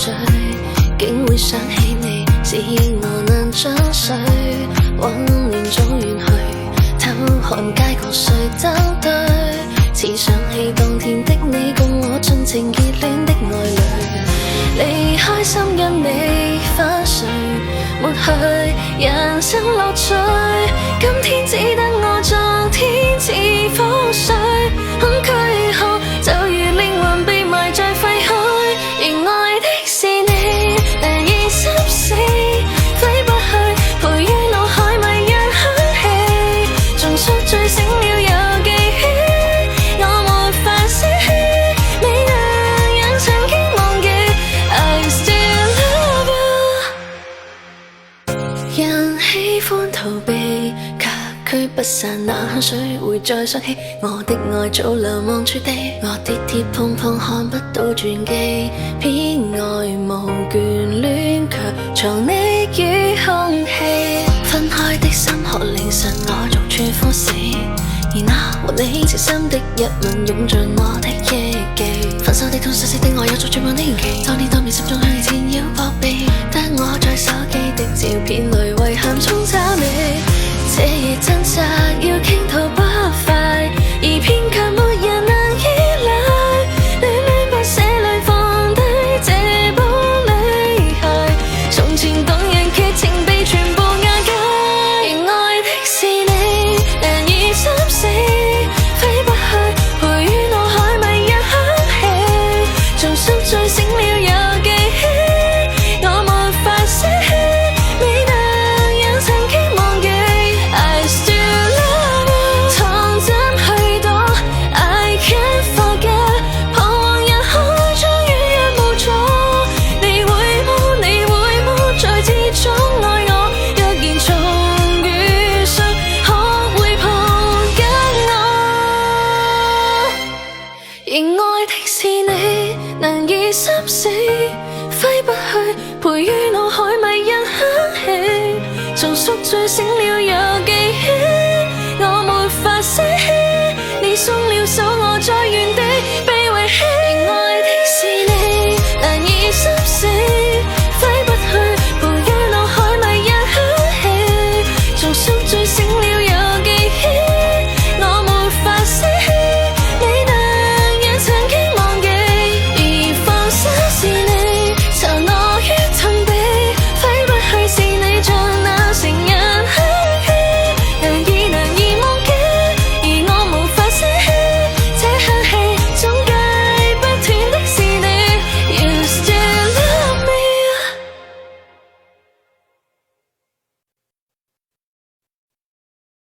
水，竟會想起你，是我難將睡。往年早遠去，偷看街角誰登對，似想起當天的你，共我盡情熱戀的愛侶。離開心因你翻睡，抹去人生樂趣。今天只得我昨天似覆水，很軀殼就如靈魂被埋在廢墟。仍愛的是你，難以濕死，揮不去，陪於腦海迷人香氣，重塑醉醒了又記起，我沒法捨棄，未能讓曾經忘記。I still love you。 人喜歡逃避，驅不散那香水，會再想起我的愛早流忘處地。我跌跌碰碰看不到傳記，偏愛無眷戀，卻藏匿於空氣。分開的心河凌晨，我逐處呼死，而那和你情深的一吻湧進我的憶記。分手的痛，熟悉的愛有着絕望的延期，當年當面心中向你纏繞撲避，得我在手機的照片裏遺憾沖找你。這夜掙扎要傾吐不快，而偏卻沒人能依賴，戀戀不捨裏放低這玻璃鞋，從前動人劇情被全部瓦解。仍愛的是你，難以心死，揮不去，陪於腦海迷人香氣，重塑醉醒了又記起，我沒法捨棄，未能讓曾經忘記。I still love you， 藏怎去躲 I can't forget， 彷徨人海中軟弱無助，你會麼？你會麼？在之中愛我，若然重遇上，可會抱緊我？仍愛的是你，難以心死，揮不去，陪於腦海迷人香氣，重塑醉醒了又記起。